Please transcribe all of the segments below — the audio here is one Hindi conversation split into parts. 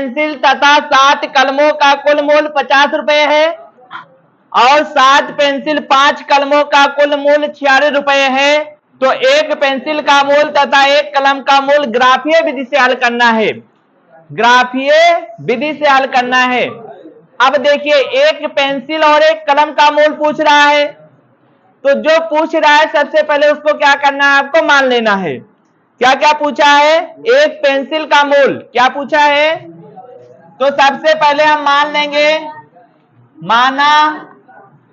पेंसिल तथा 7 कलमों का कुल मूल्य 50 रुपए है और 7 पेंसिल 5 कलमों का कुल मूल्य 46 रुपए है, तो एक पेंसिल का मूल्य तथा एक कलम का मूल्य ग्राफीय विधि से हल करना है। ग्राफीय विधि से हल करना है। अब देखिए, एक पेंसिल और एक कलम का मूल्य पूछ रहा है, तो जो पूछ रहा है सबसे पहले उसको क्या करना है, आपको मान लेना है। क्या क्या पूछा है? एक पेंसिल का मूल्य क्या पूछा है, तो सबसे पहले हम मान लेंगे, माना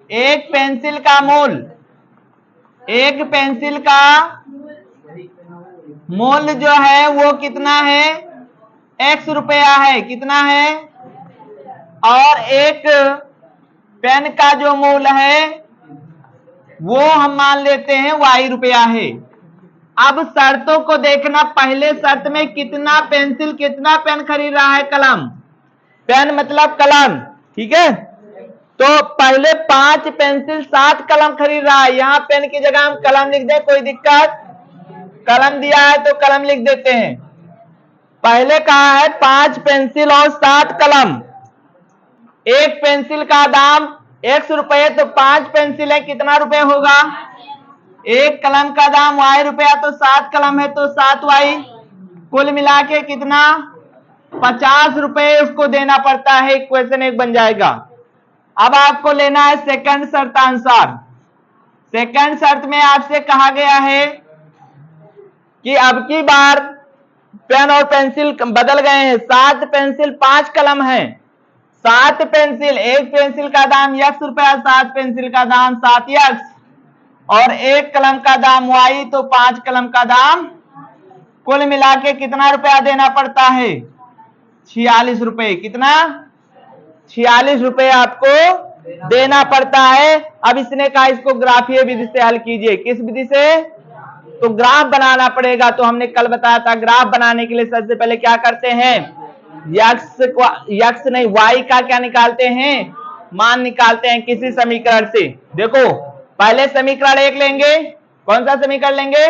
एक पेंसिल का मूल्य, एक पेंसिल का मूल्य जो है वो कितना है, x रुपया है, कितना है, और एक पेन का जो मूल्य है वो हम मान लेते हैं y रुपया है। अब शर्तों को देखना, पहले शर्त में कितना पेंसिल कितना पेन खरीद रहा है, कलम, पेन मतलब कलम, ठीक है। तो पहले 5 पेंसिल 7 कलम खरीद रहा है, यहां पेन की जगह हम कलम लिख दें, कोई दिक्कत? कलम दिया है तो कलम लिख देते हैं। पहले कहा है 5 पेंसिल और 7 कलम, एक पेंसिल का दाम x रुपये, तो 5 पेंसिल है, कितना रुपए होगा, एक कलम का दाम y रुपया, तो 7 कलम है तो 7y, कुल मिला के कितना, 50 रुपए उसको देना पड़ता है। इक्वेशन 1 बन जाएगा। अब आपको लेना है सेकंड शर्तानुसार। सेकंड शर्त में आपसे कहा गया है कि अब की बार पेन और पेंसिल बदल गए हैं, 7 पेंसिल 5 कलम है, 7 पेंसिल, एक पेंसिल का दाम x रुपया, 7 पेंसिल का दाम 7x, और एक कलम का दाम y, तो 5 कलम का दाम, कुल मिला के कितना रुपया देना पड़ता है, 46 रुपए। कितना? 46 रुपए आपको देना पड़ता है। अब इसने कहा इसको ग्राफीय विधि से हल कीजिए। किस विधि से? तो ग्राफ बनाना पड़ेगा। तो हमने कल बताया था, ग्राफ बनाने के लिए सबसे पहले क्या करते हैं, यक्स नहीं y का क्या निकालते हैं, मान निकालते हैं किसी समीकरण से। देखो, पहले समीकरण 1 लेंगे, कौन सा समीकरण लेंगे,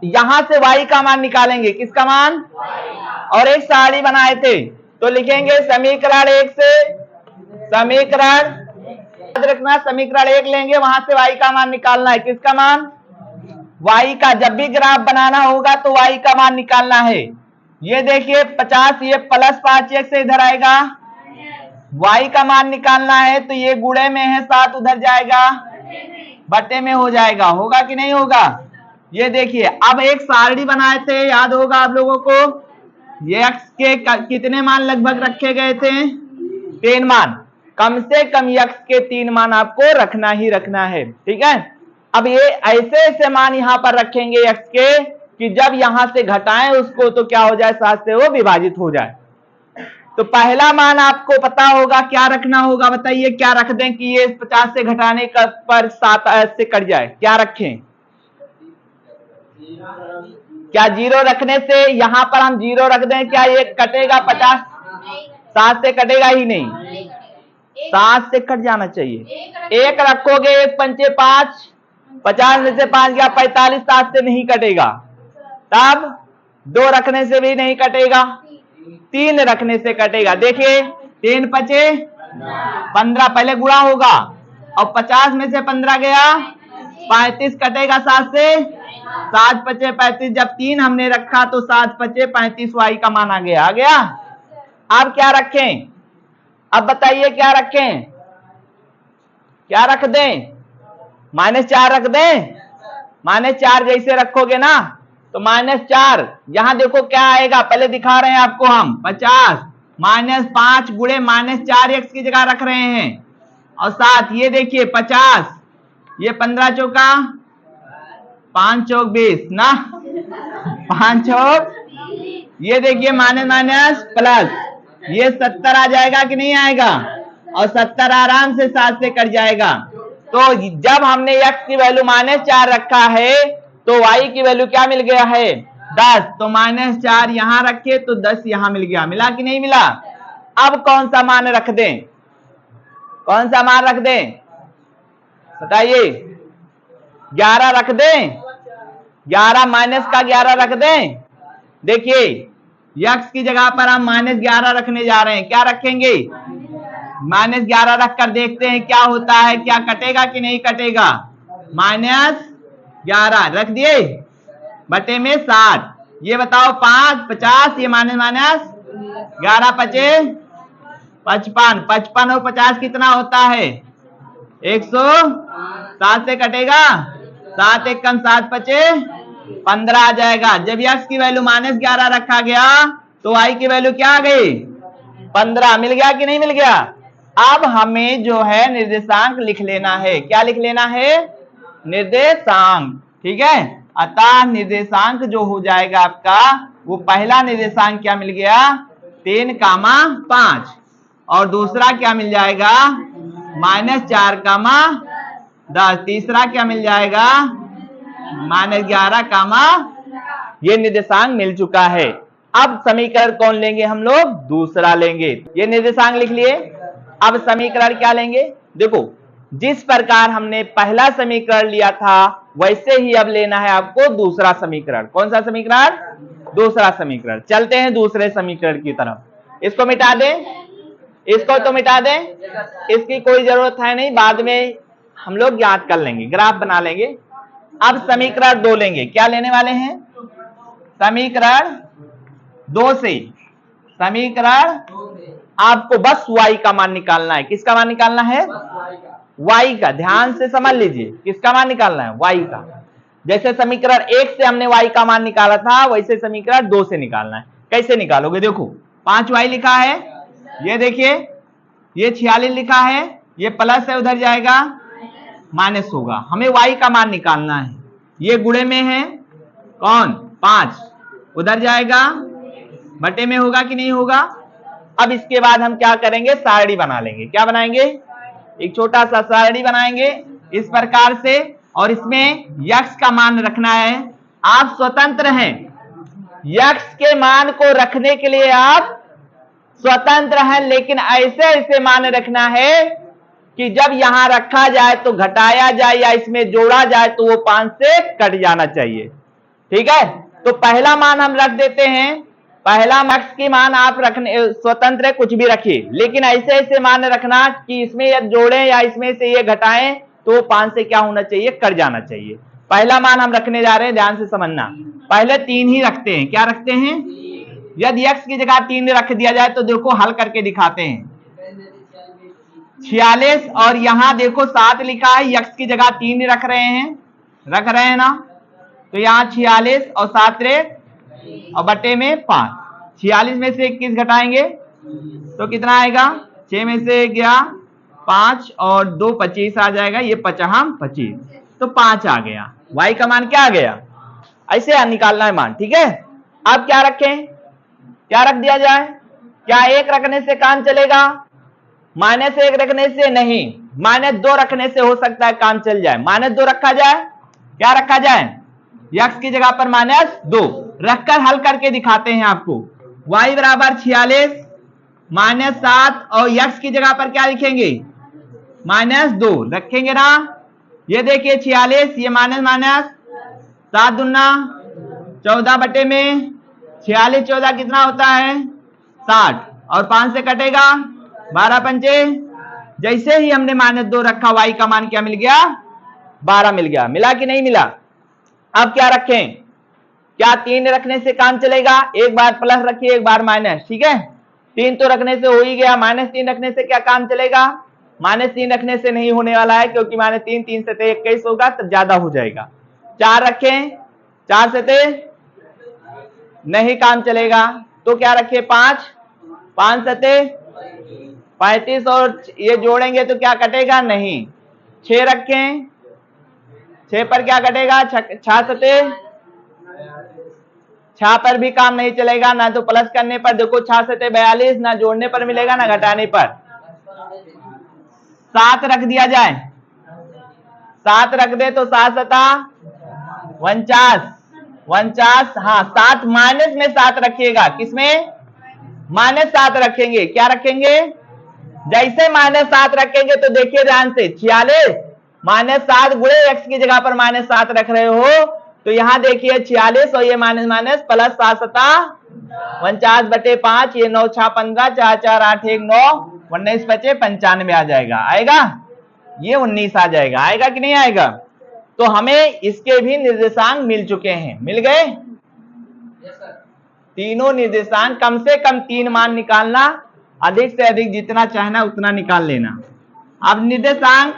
यहां से y का मान निकालेंगे, किसका मान, और एक सारणी बनाए थे, तो लिखेंगे समीकरण 1 से, समीकरण, याद रखना समीकरण 1 लेंगे, वहां से y का मान निकालना है, किसका मान, y का। जब भी ग्राफ बनाना होगा तो y का मान निकालना है। ये देखिए 50, ये प्लस 5x से इधर आएगा, y का मान निकालना है, तो ये गुणे में है, 7 उधर जाएगा, बटे में हो जाएगा, होगा कि नहीं होगा। ये देखिए, अब एक सारणी बनाए थे, याद होगा आप लोगों को, ये x के कितने मान लगभग रखे गए थे, 3 मान, कम से कम x के 3 मान आपको रखना ही रखना है, ठीक है। अब ये ऐसे ऐसे मान यहां पर रखेंगे x के कि जब यहां से घटाएं उसको तो क्या हो जाए, 7 से वो विभाजित हो जाए। तो पहला मान आपको पता होगा क्या रखना होगा, बताइए क्या रख दें कि ये 50 से घटाने का पर 7 से कट जाए, क्या रखें, क्या 0 रखने से, यहां पर हम 0 रख दें, क्या ये कटेगा 50, 7 से कटेगा ही नहीं, 7 से कट जाना चाहिए। 1 रखोगे, 1 पंचे 5, 50 में से 5 गया 45, 7 से नहीं कटेगा। तब 2 रखने से भी नहीं कटेगा, 3 रखने से कटेगा। देखिए 3 पचे 15, पहले गुणा होगा, और 50 में से 15 गया 35, कटेगा 7 से, 7 पचे 35, जब 3 हमने रखा तो 7 पचे 35 y का मान आ गया, आ गया। अब क्या रखें, अब बताइए क्या रखें, क्या रख दें, -4 रख दें, -4 जैसे रखोगे ना तो -4, यहां देखो क्या आएगा, पहले दिखा रहे हैं आपको हम, 50 -5 गुणे -4x की जगह रख रहे हैं, और 7, ये देखिए 50, ये 15 चौका 5 चौक 20 ना, 5 चौक, ये देखिए माइनस प्लस, ये 70 आ जाएगा कि नहीं आएगा, और 70 आराम से 7 से कट जाएगा। तो जब हमने x की वैल्यू -4 रखा है तो y की वैल्यू क्या मिल गया है, 10, तो -4 यहां रखे तो 10 यहां मिल गया, मिला कि नहीं मिला। अब कौन सा मान रख दें, कौन सा मान रख दें, बताइए, 11 रख दें, 11 माइनस का 11 रख दें। देखिए यक्स की जगह पर हम -11 रखने जा रहे हैं। क्या रखेंगे? -11 रखकर देखते हैं क्या होता है, क्या कटेगा कि नहीं कटेगा। -11 रख दिए, बटे में 60। ये बताओ 5 50, ये माइनस 11 पचे 55, 55 और 50 कितना होता है? 107 से कटेगा 7 1 कम 7 पचे 15 आ जाएगा। जब यक्स की वैल्यू -11 रखा गया तो वाई की वैल्यू क्या आ गई? 15। मिल गया कि नहीं मिल गया? अब हमें जो है निर्देशांक लिख लेना है। क्या लिख लेना है? निर्देशांक। ठीक है, अतः निर्देशांक जो हो जाएगा आपका, वो पहला निर्देशांक क्या मिल गया? 3,5 और दूसरा क्या मिल जाएगा? -4,10। तीसरा क्या मिल जाएगा? -11, ये निर्देशांक मिल चुका है। अब समीकरण कौन लेंगे हम लोग? दूसरा लेंगे। ये निर्देशांक लिख लिए। अब समीकरण क्या लेंगे? देखो, जिस प्रकार हमने पहला समीकरण लिया था वैसे ही अब लेना है आपको दूसरा समीकरण। कौन सा समीकरण? दूसरा समीकरण। चलते हैं दूसरे समीकरण की तरफ। इसको मिटा दें, इसको तो मिटा दें, इसकी कोई जरूरत है नहीं, बाद में हम लोग याद कर लेंगे, ग्राफ बना लेंगे। अब समीकरण 2 लेंगे। क्या लेने वाले हैं? समीकरण 2 से, समीकरण आपको बस y का मान निकालना है। किसका मान निकालना है? y का। ध्यान से समझ लीजिए, किसका मान निकालना है? y का। जैसे समीकरण 1 से हमने y का मान निकाला था, वैसे समीकरण 2 से निकालना है। कैसे निकालोगे? देखो, 5y लिखा है, ये देखिए, ये 46 लिखा है, ये प्लस है, उधर जाएगा माइनस होगा। हमें y का मान निकालना है। ये गुणे में है, कौन? 5, उधर जाएगा बटे में होगा कि नहीं होगा। अब इसके बाद हम क्या करेंगे? सारणी बना लेंगे। क्या बनाएंगे? एक छोटा सा सारणी बनाएंगे इस प्रकार से, और इसमें यक्स का मान रखना है। आप स्वतंत्र हैं, यक्स के मान को रखने के लिए आप स्वतंत्र हैं, लेकिन ऐसे ऐसे मान रखना है कि जब यहां रखा जाए तो घटाया जाए या इसमें जोड़ा जाए तो वो 5 से कट जाना चाहिए। ठीक है, तो पहला मान हम रख देते हैं। पहला यक्स की मान आप रखने स्वतंत्र है, कुछ भी रखिए, लेकिन ऐसे ऐसे मान रखना कि इसमें ये जोड़ें या इसमें से ये घटाएं तो वो 5 से क्या होना चाहिए? कट जाना चाहिए। पहला मान हम रखने जा रहे हैं, ध्यान से समझना। पहले 3 ही रखते हैं। क्या रखते हैं? यदि x की जगह 3 रख दिया जाए तो देखो हल करके दिखाते हैं। 46 और यहां देखो 7 लिखा है, x की जगह 3 रख रहे हैं ना, तो यहाँ 46 और 7 और बटे में 5। 46 में से 21 घटाएंगे तो कितना आएगा? 6 में से गया 5 और 2 25 आ जाएगा, ये 25, तो 5 आ गया। y का मान क्या आ गया? ऐसे निकालना है मान। ठीक है, अब क्या रखें? क्या रख दिया जाए? क्या 1 रखने से काम चलेगा? -1 रखने से नहीं, -2 रखने से हो सकता है काम चल जाए। -2 रखा जाए। क्या रखा जाए? यक्स की जगह पर -2 रखकर हल करके दिखाते हैं आपको। y बराबर 46 -7 और यक्स की जगह पर क्या लिखेंगे? -2 रखेंगे ना। ये देखिए 46, ये माइनस 7 दूना 14 बटे में 46 14 कितना होता है? 60 और 5 से कटेगा 12 पंचे। जैसे ही हमने -2 रखा, y का मान क्या मिल गया? 12 मिल गया। मिला कि नहीं मिला? अब क्या रखें? क्या 3 रखने से काम चलेगा? एक बार प्लस रखिए, एक बार माइनस। ठीक है, 3 तो रखने से हो ही गया, -3 रखने से क्या काम चलेगा? -3 रखने से नहीं होने वाला है, क्योंकि -3 3 से 21 होगा तो ज्यादा हो जाएगा। 4 रखें, 4 से नहीं काम चलेगा, तो क्या रखे? 5 5 से 35 और ये जोड़ेंगे तो क्या कटेगा? नहीं। 6 रखें, 6 पर क्या कटेगा? 6 से 6 पर भी काम नहीं चलेगा, ना तो प्लस करने पर। देखो 6 से 42, ना जोड़ने पर मिलेगा ना घटाने पर। 7 रख दिया जाए, 7 रख दे तो 7 सता 49। हाँ, 7 माइनस में 7 रखिएगा। किसमें? -7 रखेंगे। क्या रखेंगे? जैसे -7 रखेंगे तो देखिए ध्यान से, 46 -7 गुणे x की जगह पर -7 रख रहे हो, तो यहां देखिए 46 और ये माइनस प्लस 7 सता 49/5, ये 9 6 15, 4 4 8 1 9, 19 बचे 95 आ जाएगा। आएगा? ये 19 आ जाएगा। आएगा कि नहीं आएगा? तो हमें इसके भी निर्देशांक मिल चुके हैं। मिल गए? तीनों निर्देशांक, कम से कम 3 मान निकालना, अधिक से अधिक जितना चाहना उतना निकाल लेना। अब निर्देशांक,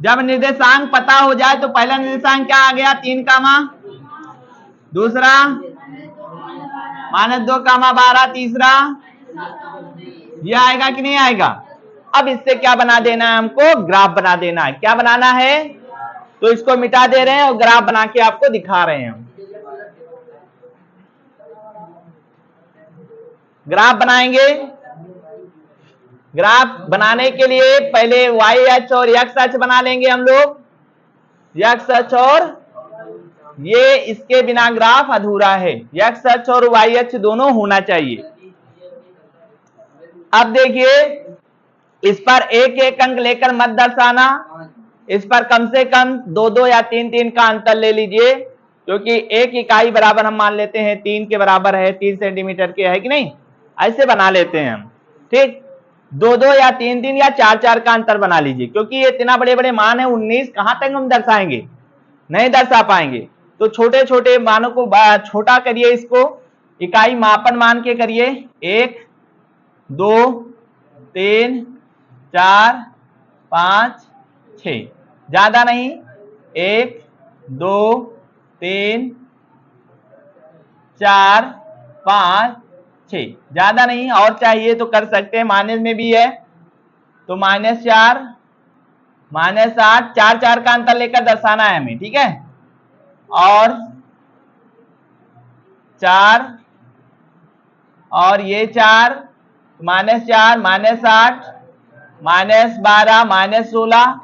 जब निर्देशांक पता हो जाए तो पहला निर्देशांक क्या आ गया? 3, दूसरा -2, 12, तीसरा ये आएगा कि नहीं आएगा? अब इससे क्या बना देना है हमको? ग्राफ बना देना है। क्या बनाना है? तो इसको मिटा दे रहे हैं और ग्राफ बना के आपको दिखा रहे हैं हम। ग्राफ बनाएंगे। ग्राफ बनाने के लिए पहले y अक्ष और x अक्ष बना लेंगे हम लोग। x अक्ष और ये, इसके बिना ग्राफ अधूरा है। x अक्ष और y अक्ष दोनों होना चाहिए। अब देखिए, इस पर एक एक अंक लेकर मत दर्शाना। इस पर कम से कम 2 2 या 3 3 का अंतर ले लीजिए, क्योंकि एक इकाई बराबर हम मान लेते हैं 3 के बराबर है, 3 सेंटीमीटर के है कि नहीं, ऐसे बना लेते हैं हम। ठीक, 2 2 या 3 3 या 4 4 का अंतर बना लीजिए, क्योंकि ये इतना बड़े बड़े मान है। 19 कहां तक हम दर्शाएंगे? नहीं दर्शा पाएंगे। तो छोटे छोटे मानों को छोटा करिए, इसको इकाई मापन मान के करिए। 1 2 3 4 5 6, ज्यादा नहीं। 1 2 3 4 5 6, ज्यादा नहीं। और चाहिए तो कर सकते हैं, माइनस में भी है तो -4 -8, 4 4 का अंतर लेकर दर्शाना है हमें। ठीक है, और 4 और ये 4, -4 -8 -12 -16,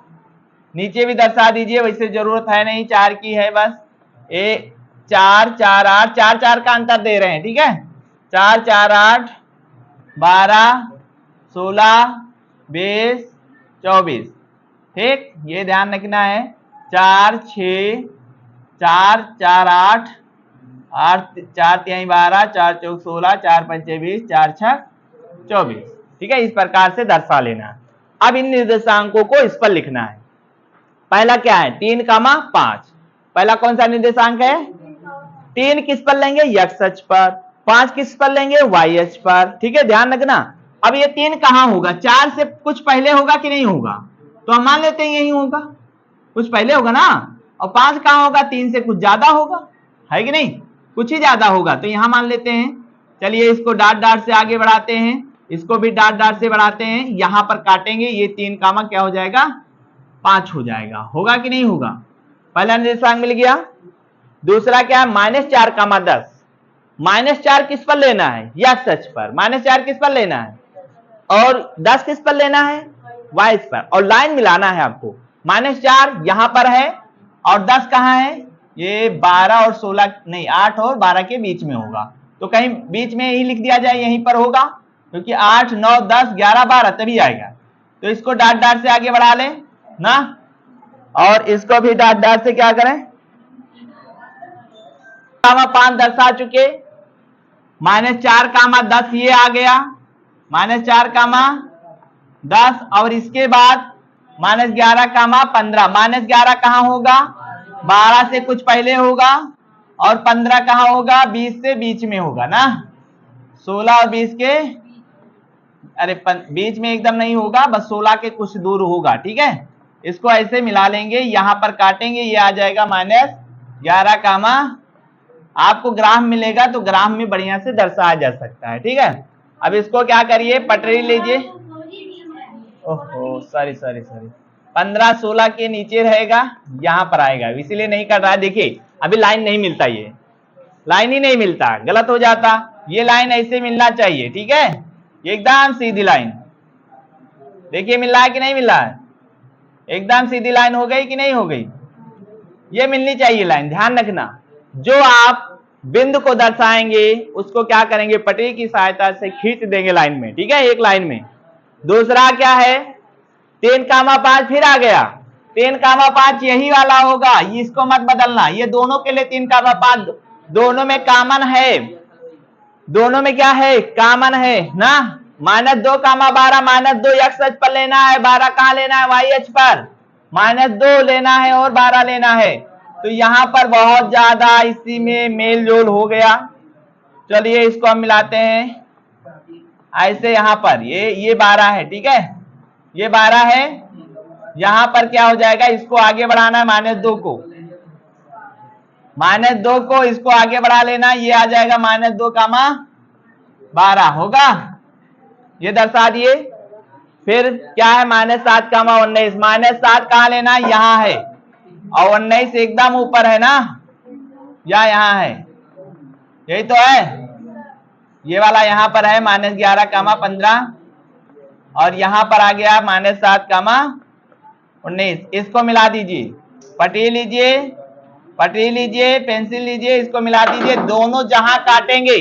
नीचे भी दर्शा दीजिए, वैसे जरूरत है नहीं, 4 की है बस। 4 4 8, 4 4 का अंतर दे रहे हैं। ठीक है, 4 4 8 12 16 20 24। ठीक, ये ध्यान रखना है। 4 6 4 4 8 8 4 3 12 4 4 16 4 5 20 4 6 24। ठीक है, इस प्रकार से दर्शा लेना। अब इन निर्देशांकों को इस पर लिखना है। पहला क्या है? 3, 5। पहला कौन सा निर्देशांक है? 3 किस पर लेंगे? x अक्ष पर। 5 किस पर लेंगे? y अक्ष पर। ठीक है, ध्यान रखना। अब ये 3 कहां होगा? 4 से कुछ पहले होगा कि नहीं होगा? तो हम मान लेते हैं यही होगा, कुछ पहले होगा ना। और 5 कहां होगा? 3 से कुछ ज्यादा होगा, है कि नहीं? कुछ ही ज्यादा होगा, तो यहां मान लेते हैं। चलिए, इसको डाट डाट से आगे बढ़ाते हैं, इसको भी डाट डाट से बढ़ाते हैं। यहां पर काटेंगे, ये 3 कामा क्या हो जाएगा? 5 हो जाएगा। होगा कि नहीं होगा? पहला निर्देशांक मिल गया। दूसरा क्या है? -4, 10। -4 किस पर लेना है? x अक्ष पर। -4 किस पर लेना है? और 10 किस पर लेना है? y अक्ष पर। और लाइन मिलाना है आपको। -4 यहां पर है और 10 कहां है? ये 12 और 16 नहीं, 8 और 12 के बीच में होगा। तो कहीं बीच में ही लिख दिया जाए, यहीं पर होगा, क्योंकि 8 9 10 11 12 तभी आएगा। तो इसको डाट डाट से आगे बढ़ा लें ना, और इसको भी डाट डाट से क्या करें? 5 दर्शा चुके। -4, 10 ये आ गया। -4, 10, और इसके बाद -11, 15। -11 कहां होगा? 12 से कुछ पहले होगा, और 15 कहां होगा? 20 से बीच में होगा ना। 16 और 20 के, अरे बीच में एकदम नहीं होगा, बस 16 के कुछ दूर होगा। ठीक है, इसको ऐसे मिला लेंगे, यहां पर काटेंगे, ये आ जाएगा -11, आपको ग्राफ मिलेगा तो ग्राफ में बढ़िया से दर्शाया जा सकता है। ठीक है, अब इसको क्या करिए? पटरी लीजिए। ओहो, सॉरी 15 16 के नीचे रहेगा, यहां पर आएगा, इसीलिए नहीं कर रहा है। देखिए, अभी लाइन नहीं मिलता, ये लाइन ही नहीं मिलता, गलत हो जाता। ये लाइन ऐसे मिलना चाहिए। ठीक है, एकदम सीधी लाइन। देखिए, मिल रहा है कि नहीं मिल रहा है? एकदम सीधी लाइन हो गई कि नहीं हो गई? ये मिलनी चाहिए लाइन, ध्यान रखना। जो आप बिंदु को दर्शाएंगे उसको क्या करेंगे? पटरी की सहायता से खींच देंगे लाइन में। ठीक है, एक लाइन में। दूसरा क्या है? 3, 5 फिर आ गया। 3, 5 यही वाला होगा, इसको मत बदलना। ये दोनों के लिए 3, 5 दोनों में कॉमन है, दोनों में क्या है, कॉमन है ना। -2 12 -2 x अक्ष पर लेना है, 12 कहां लेना है, y अक्ष पर। -2 लेना है और 12 लेना है। तो यहां पर बहुत ज्यादा इसी में मेल जोल हो गया। चलिए इसको हम मिलाते हैं ऐसे। यहां पर ये 12 है, ठीक है, ये 12 है। यहां पर क्या हो जाएगा, इसको आगे बढ़ाना है, -2 को, -2 को इसको आगे बढ़ा लेना, ये आ जाएगा -2 12 होगा, ये दर्शा दिए। फिर क्या है, -7 19, -7 कहां लेना, यहां है, और 19 एकदम ऊपर है ना, या यहां है, यही तो है, ये वाला यहां पर है, -11 15, और यहां पर आ गया -7 19। इसको मिला दीजिए, पटी लीजिए, पटी लीजिए, पेंसिल लीजिए, इसको मिला दीजिए। दोनों जहां काटेंगे,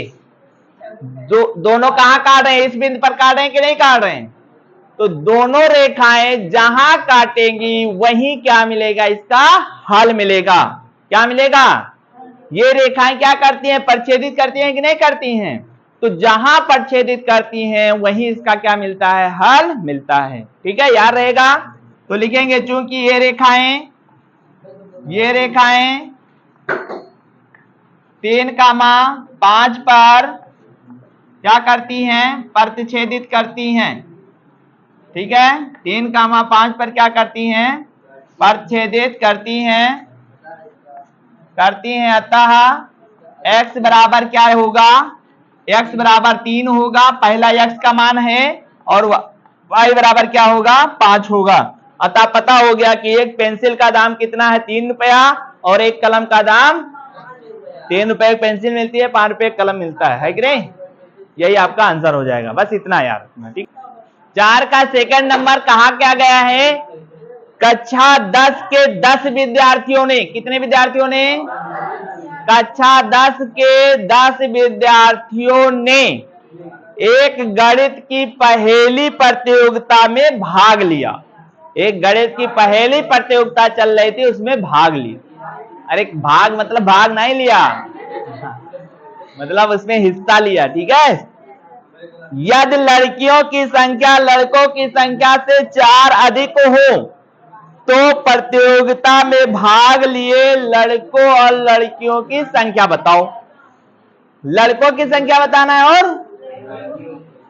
दोनों कहां काट रहे हैं, इस बिंदु पर काट रहे हैं कि नहीं काट रहे हैं, तो दोनों रेखाएं जहां काटेंगी वहीं क्या मिलेगा, इसका हल मिलेगा। क्या मिलेगा, ये रेखाएं क्या करती हैं, प्रच्छेदित करती हैं कि नहीं करती हैं, तो जहां प्रच्छेदित करती हैं वहीं इसका क्या मिलता है, हल मिलता है। ठीक है, याद रहेगा। तो लिखेंगे, चूंकि ये रेखाएं 3, 5 पर क्या करती हैं, प्रतिच्छेदित करती हैं। ठीक है, 3, 5 पर क्या करती हैं, प्रतिच्छेदित करती हैं, अतः x बराबर क्या होगा, x बराबर 3 होगा, पहला x का मान है, और y बराबर क्या होगा, 5 होगा। अतः पता हो गया कि एक पेंसिल का दाम कितना है, 3 रुपया, और एक कलम का दाम 3 रुपए पेंसिल मिलती है, 5 रुपए कलम मिलता है कि नहीं। यही आपका आंसर हो जाएगा, बस इतना याद रखना। ठीक, 4 का सेकंड नंबर कहा क्या गया है, कक्षा 10 के 10 विद्यार्थियों ने, कितने विद्यार्थियों ने, कक्षा 10 के 10 विद्यार्थियों ने एक गणित की पहेली प्रतियोगिता में भाग लिया। एक गणित की पहेली प्रतियोगिता चल रही थी, उसमें भाग लिया। अरे भाग मतलब भाग नहीं लिया, मतलब उसमें हिस्सा लिया। ठीक है, यदि लड़कियों की संख्या लड़कों की संख्या से 4 अधिक हो तो प्रतियोगिता में भाग लिए लड़कों और लड़कियों की संख्या बताओ। लड़कों की संख्या बताना है और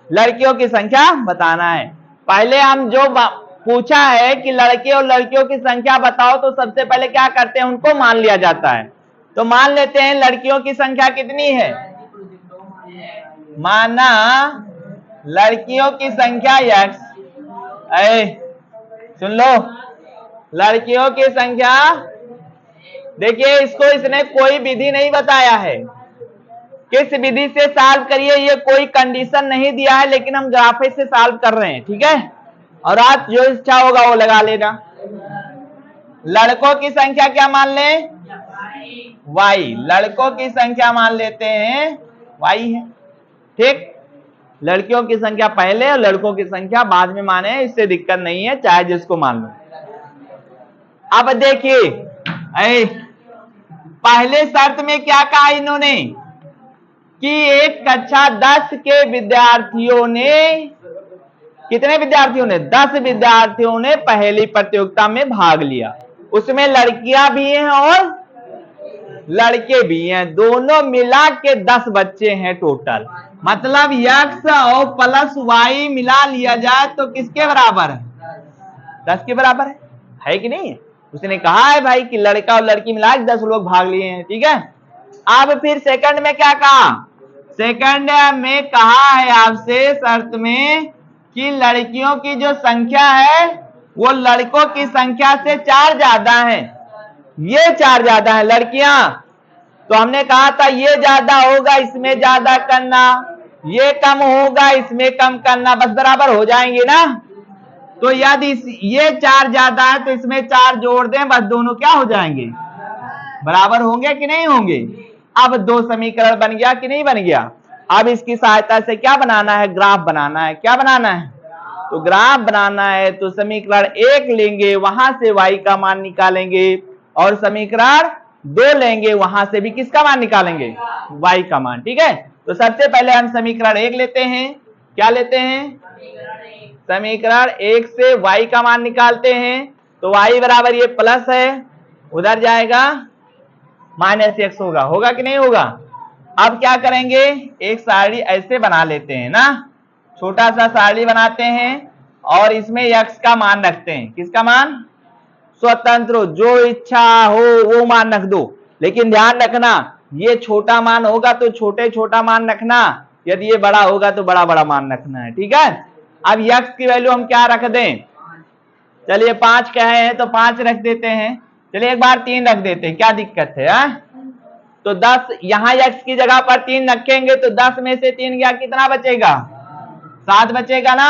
लड़कियों की संख्या बताना है। पहले हम जो पूछा है कि लड़के और लड़कियों की संख्या बताओ, तो सबसे पहले क्या करते हैं, उनको मान लिया जाता है। तो मान लेते हैं लड़कियों की संख्या कितनी है, माना लड़कियों की संख्या x, सुन लो, लड़कियों की संख्या, देखिए इसको इसने कोई विधि नहीं बताया है, किस विधि से सॉल्व करिए ये कोई कंडीशन नहीं दिया है, लेकिन हम ग्राफिक से सॉल्व कर रहे हैं। ठीक है, और आप जो इच्छा होगा वो लगा लेना। लड़कों की संख्या क्या मान लें, y, लड़कों की संख्या मान लेते हैं y है। ठीक, लड़कियों की संख्या पहले और लड़कों की संख्या बाद में माने, इससे दिक्कत नहीं है, चाहे जिसको मान लो। अब देखिए, पहले शर्त में क्या कहा इन्होंने कि एक कक्षा 10 के विद्यार्थियों ने, कितने विद्यार्थियों ने, 10 विद्यार्थियों ने पहेली प्रतियोगिता में भाग लिया। उसमें लड़कियां भी हैं और लड़के भी हैं, दोनों मिला के 10 बच्चे हैं टोटल। मतलब x और प्लस y मिला लिया जाए तो किसके बराबर है, 10 के बराबर है कि नहीं। उसने कहा है भाई कि लड़का और लड़की मिला के 10 लोग भाग लिए हैं। ठीक है, अब फिर सेकंड में क्या कहा, सेकंड में कहा है आपसे शर्त में कि लड़कियों की जो संख्या है वो लड़कों की संख्या से 4 ज्यादा है, ये 4 ज्यादा है लड़कियां, तो हमने कहा था ये ज्यादा होगा इसमें ज्यादा करना, ये कम होगा इसमें कम करना, बस बराबर हो जाएंगे ना। तो यदि ये 4 ज्यादा है तो इसमें 4 जोड़ दें, बस दोनों क्या हो जाएंगे, बराबर होंगे कि नहीं होंगे। अब 2 समीकरण बन गया कि नहीं बन गया। अब इसकी सहायता से क्या बनाना है, ग्राफ बनाना है। क्या बनाना है, तो ग्राफ बनाना है तो समीकरण 1 लेंगे, वहां से y का मान निकालेंगे, और समीकरण 2 लेंगे वहां से भी किसका मान निकालेंगे, y का मान। ठीक है, तो सबसे पहले हम समीकरण 1 लेते हैं। क्या लेते हैं, समीकरण 1 से y का मान निकालते हैं। तो y बराबर ये प्लस है, उधर जाएगा -x होगा, होगा कि नहीं होगा। अब क्या करेंगे, एक सारणी ऐसे बना लेते हैं ना, छोटा सा सारणी बनाते हैं और इसमें x का मान रखते हैं। किसका मान, स्वतंत्र जो इच्छा हो वो मान रख दो, लेकिन ध्यान रखना ये छोटा मान होगा तो छोटा मान रखना, यदि ये बड़ा होगा तो बड़ा मान रखना है। ठीक है, अब x की वैल्यू हम क्या रख दें, चलिए 5 कहे हैं तो 5 रख देते हैं। चलिए एक बार 3 रख देते हैं, क्या दिक्कत है तो 10 यहाँ x की जगह पर 3 रखेंगे तो 10 में से 3 गया, कितना बचेगा, 7 बचेगा ना।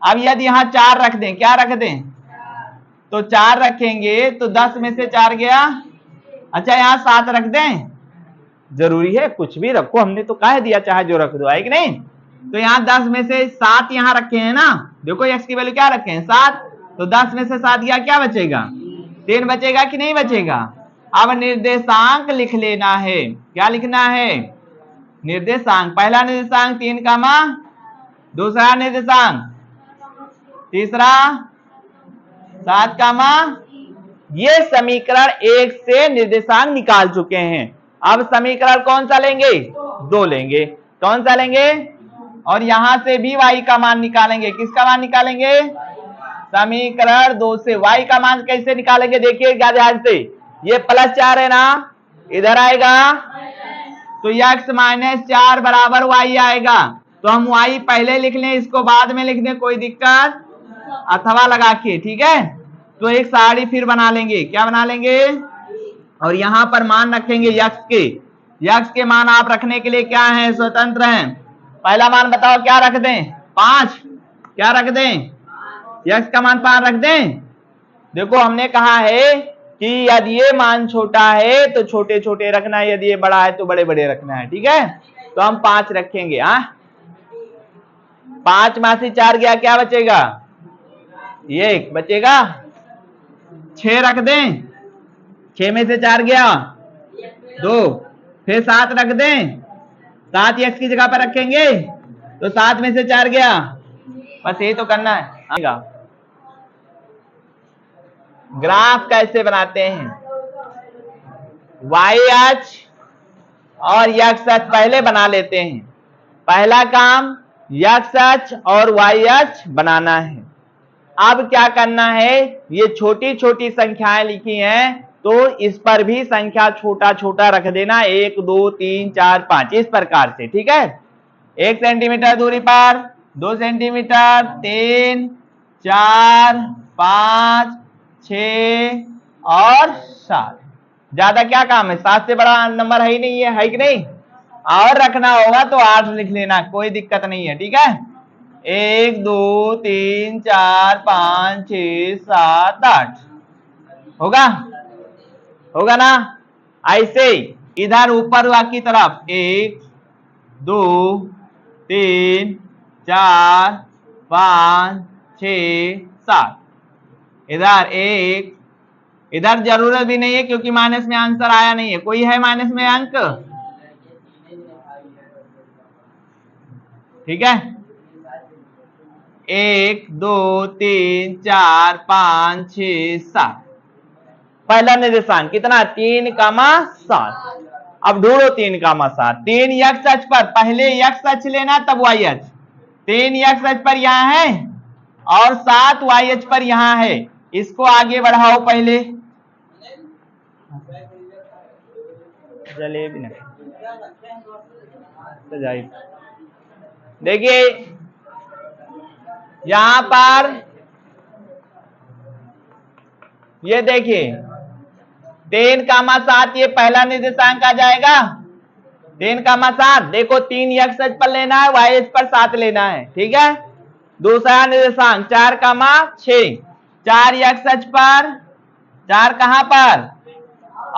अब यदि यहाँ 4 रख दें, क्या रख दें, तो 4 रखेंगे तो 10 में से 4 गया। अच्छा यहाँ 7 रख दें, जरूरी है कुछ भी रखो, हमने तो कह दिया चाहे जो रख दो, है कि नहीं। तो यहाँ 10 में से 7 यहाँ रखे हैं ना, देखो x की वैल्यू क्या रखे हैं 7, तो 10 में से 7 गया, क्या बचेगा 3 बचेगा कि नहीं बचेगा। अब निर्देशांक लिख लेना है, क्या लिखना है, निर्देशांक। पहला निर्देशांक 3 का मान, दूसरा निर्देशांक, तीसरा 7 का मान। ये समीकरण 1 से निर्देशांक निकाल चुके हैं। अब समीकरण कौन सा लेंगे, 2 लेंगे। कौन सा लेंगे, और यहां से भी y का मान निकालेंगे। किसका मान निकालेंगे, समीकरण 2 से y का मान कैसे निकालेंगे, देखिए क्या ध्यान से, ये +4 है ना, इधर आएगा तो x -4 बराबर y आएगा। तो हम y पहले लिख लें, इसको बाद में लिख दें, कोई दिक्कत, अथवा लगा के। ठीक है, तो एक सारणी फिर बना लेंगे, क्या बना लेंगे, और यहां पर मान रखेंगे x के। x के मान आप रखने के लिए क्या है, स्वतंत्र हैं। पहला मान बताओ क्या रख दें, 5, क्या रख दें, x का मान 5 रख दें। देखो हमने कहा है कि यदि ये मान छोटा है तो छोटे रखना है, यदि ये बड़ा है तो बड़े रखना है। ठीक है, तो हम 5 रखेंगे। 5 में से 4 गया, क्या बचेगा, 1 बचेगा। 6 रख दें, 6 में से 4 गया 2, फिर 7 रख दें, 7 x की जगह पर रखेंगे तो 7 में से 4 गया, बस ये तो करना है। ग्राफ कैसे बनाते हैं, y अक्ष और x अक्ष पहले बना लेते हैं। पहला काम x अक्ष और y अक्ष बनाना है। अब क्या करना है, ये छोटी संख्याएं लिखी हैं तो इस पर भी संख्या छोटा रख देना, 1 2 3 4 5 इस प्रकार से। ठीक है, 1 सेंटीमीटर दूरी पर, 2 सेंटीमीटर, 3 4 5 6 और 7। ज्यादा क्या काम है, 7 से बड़ा नंबर है ही नहीं है कि नहीं, और रखना होगा तो 8 लिख लेना, कोई दिक्कत नहीं है। ठीक है, 1 2 3 4 5 6 7 8 होगा ना। ऐसे इधर ऊपर की तरफ 1 2 3 4 5 6 7, इधर 1, इधर जरूरत भी नहीं है क्योंकि माइनस में आंसर आया नहीं है। कोई है माइनस में अंक, ठीक है, 1 2 3 4 5 6 7। पहला निर्देशांक कितना, 3, 7। अब ढूंढो 3, 7। 3 x अक्ष पर, पहले x अक्ष लेना तब y अक्ष। 3 x अक्ष पर यहां है और 7 y अक्ष पर यहां है, इसको आगे बढ़ाओ पहले। जलेबी नहीं, देखिए यहां पर ये देखिए 3, 7 ये पहला निर्देशांक आ जाएगा। 3, 7, देखो 3 x अक्ष पर लेना है, y अक्ष पर 7 लेना है। ठीक है, दूसरा निर्देशांक 4, 6, 4 x अक्ष पर, 4 कहां पर,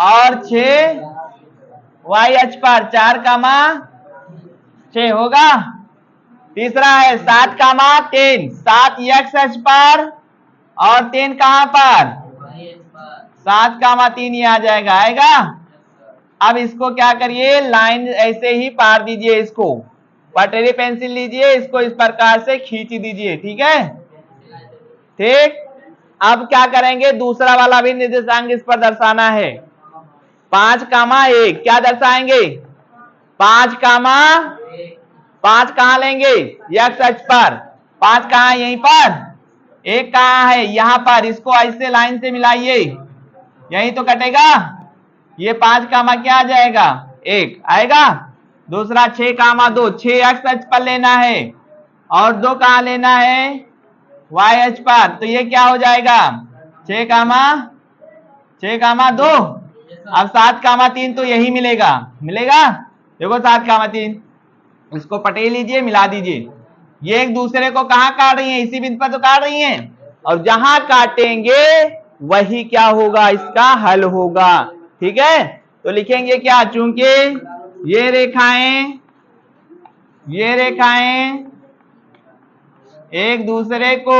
और 6 y अक्ष पर, 4, 6 होगा। तीसरा है 7, 3, 7 x अक्ष पर और 3 कहां पर, 7,3 ये आ जाएगा, आएगा। अब इसको क्या करिए, लाइन ऐसे ही पार दीजिए, इसको पटरी पेंसिल लीजिए, इसको इस प्रकार से खींच दीजिए, ठीक है। ठीक, अब क्या करेंगे, दूसरा वाला भी निर्देशांक इस पर दर्शाना है। 5,1 क्या दर्शाएंगे, 5 कहां लेंगे, x अक्ष पर। 5 कहां है, यहीं पर। 1 कहां है, यहां पर। इसको ऐसे लाइन से मिलाइए, यही तो कटेगा। ये 5 क्या आ जाएगा, 1 आएगा। दूसरा 6,2 6 x अक्ष पर लेना है, और 2 कहां लेना है, y अक्ष पर। तो ये क्या हो जाएगा, 6,2। अब 7,3 तो यही मिलेगा, देखो 7,3, इसको पटेल लीजिए, मिला दीजिए। ये एक दूसरे को कहां काट रही है, इसी बिंदु पर तो काट रही हैं, और जहां काटेंगे वही क्या होगा, इसका हल होगा, ठीक है। तो लिखेंगे क्या, चूंकि ये रेखाएं एक दूसरे को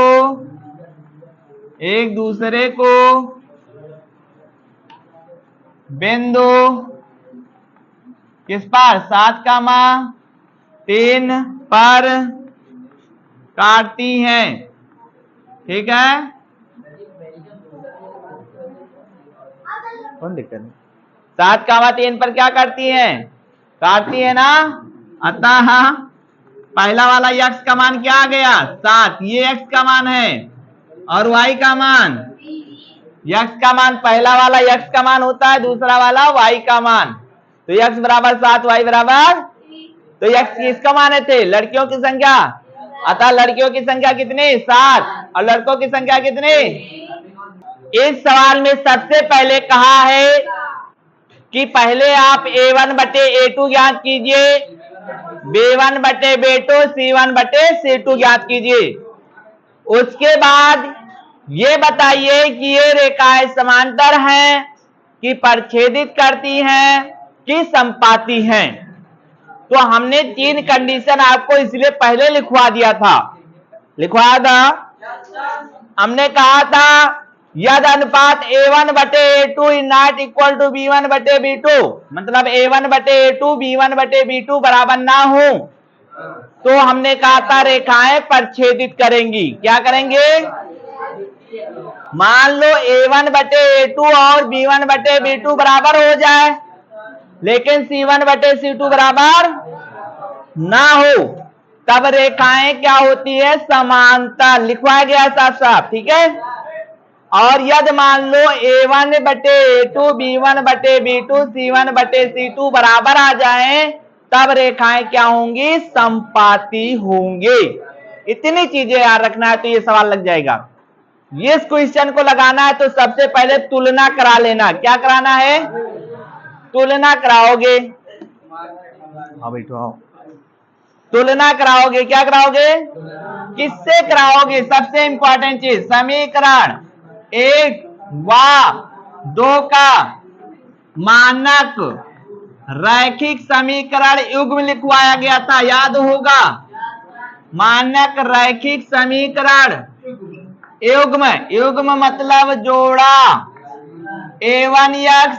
बिंदु किस पर, 7,3 पर काटती हैं, ठीक है। कौन दिक्कत है, 7,3 पर क्या काटती है ना। अतः पहला वाला x का मान क्या आ गया, 7, ये x का मान है, और y का मान, x का मान, पहला वाला x का मान होता है, दूसरा वाला y का मान। तो x बराबर 7, y बराबर, तो x किसका मान थे, लड़कियों की संख्या। अतः लड़कियों की संख्या कितनी, 7, और लड़कों की संख्या कितनी। इस सवाल में सबसे पहले कहा है कि पहले आप a1 बटे a2 ज्ञात कीजिए, b1 बटे b2, c1 बटे c2 ज्ञात कीजिए। उसके बाद ये बताइए कि ये रेखाएं समांतर हैं कि प्रच्छेदित करती हैं कि संपाती हैं। तो हमने 3 कंडीशन आपको इसलिए पहले लिखवा दिया था, हमने कहा था यदि अनुपात a1 बटे a2 is not equal to b1 बटे b2, मतलब a1 बटे a2 b1 बटे b2 बराबर ना हो, तो हमने कहा था रेखाएं प्रच्छेदित करेंगी। क्या करेंगे, मान लो a1 बटे a2 और b1 बटे b2 बराबर हो जाए, लेकिन c1 बटे c2 बराबर ना हो, तब रेखाएं क्या होती है, समांतर, लिखवाया गया साफ साफ, ठीक है। और यदि मान लो a1 बटे a2 b1 बटे b2 c1 बटे c2 बराबर आ जाए, तब रेखाएं क्या होंगी, संपाती होंगी। इतनी चीजें याद रखना है, तो ये सवाल लग जाएगा। ये इस क्वेश्चन को लगाना है तो सबसे पहले तुलना करा लेना। क्या कराना है, तुलना कराओगे। हाँ बैठो, आओ, तुलना कराओगे। क्या कराओगे, किससे कराओगे, सबसे इंपॉर्टेंट चीज, समीकरण 1 व 2 का मानक रैखिक समीकरण युग्म लिखवाया गया था, याद होगा। मानक रैखिक समीकरण युग्म मतलब जोड़ा, a1x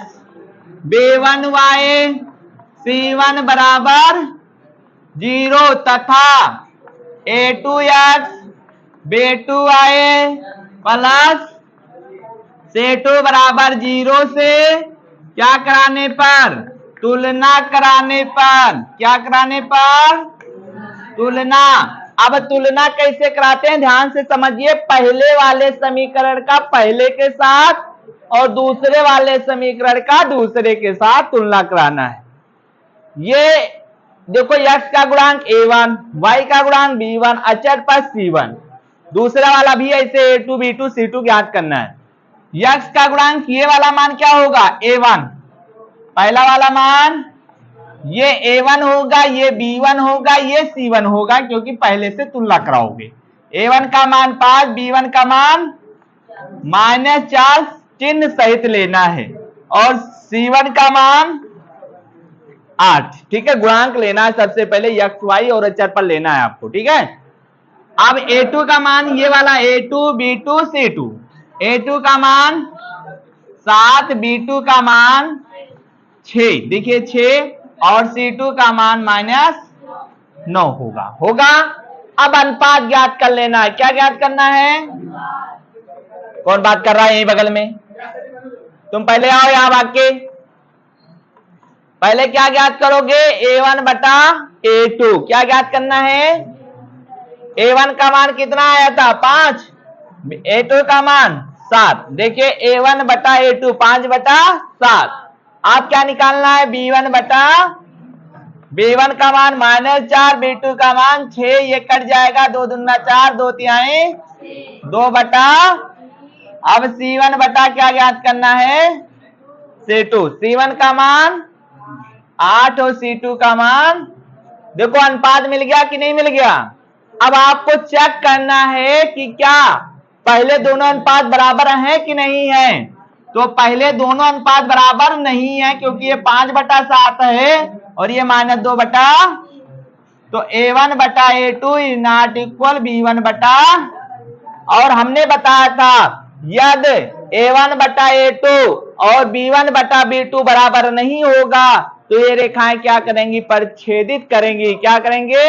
b1y c1 बराबर 0 तथा a2x b2y प्लस c2 बराबर 0 से क्या कराने पर, तुलना कराने पर। क्या कराने पर, तुलना। अब तुलना कैसे कराते हैं, ध्यान से समझिए। पहले वाले समीकरण का पहले के साथ और दूसरे वाले समीकरण का दूसरे के साथ तुलना कराना है। ये देखो, x का गुणांक a1, y का गुणांक b1, अचर पर c1, दूसरा वाला भी ऐसे a2 b2 c2 ज्ञात करना है। x का गुणांक ये वाला मान क्या होगा, a1, पहला वाला मान ये a1 होगा, ये b1 होगा, ये c1 होगा, क्योंकि पहले से तुलना कराओगे। a1 का मान 5, b1 का मान -4 चिन्ह सहित लेना है, और c1 का मान 8, ठीक है। गुणांक लेना है सबसे पहले, x y और अचर पर लेना है आपको, ठीक है। अब a2 का मान ये वाला a2 b2 c2, a2 का मान 7 B2 का मान 6, देखिए 6 और C2 का मान -9 होगा। अब अनुपात ज्ञात कर लेना है। क्या ज्ञात करना है? कौन बात कर रहा है यही बगल में? तुम पहले आओ यहां भाग के। पहले क्या ज्ञात करोगे? A1 बटा A2। क्या ज्ञात करना है? A1 का मान कितना आया था? 5। A2 का मान 7। देखिए A1 बटा A2 5 बटा 7। आप क्या निकालना है? B1 बटा B1 का मान -4, B2 का मान 6, ये कट जाएगा, 2 दूना 4, 2 तिहाई 2 बटा। अब C1 बटा क्या ज्ञात करना है? C2। C1 का मान 8 और C2 का मान, देखो अनुपात मिल गया कि नहीं मिल गया? अब आपको चेक करना है कि क्या पहले दोनों अनुपात बराबर हैं कि नहीं है। तो पहले दोनों अनुपात बराबर नहीं है, क्योंकि ये 5 बटा 7 है और ये -2 बटा। तो A1 बटा A2 is not equal B1 बटा, और हमने बताया था यदि A1 बटा A2 और B1 बटा B2 बराबर नहीं होगा तो ये रेखाएं क्या करेंगी? परिच्छेदित करेंगी। क्या करेंगे?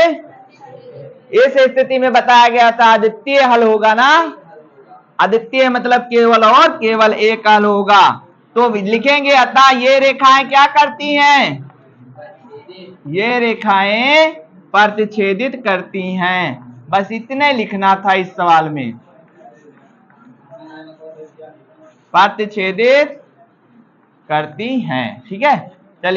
इस स्थिति में बताया गया था अद्वितीय हल होगा ना। अद्वितीय मतलब केवल और केवल एक हल होगा। तो लिखेंगे अतः ये रेखाएं क्या करती हैं? ये रेखाएं प्रतिच्छेदित करती हैं। बस इतने लिखना था इस सवाल में, प्रतिच्छेदित करती हैं। ठीक है।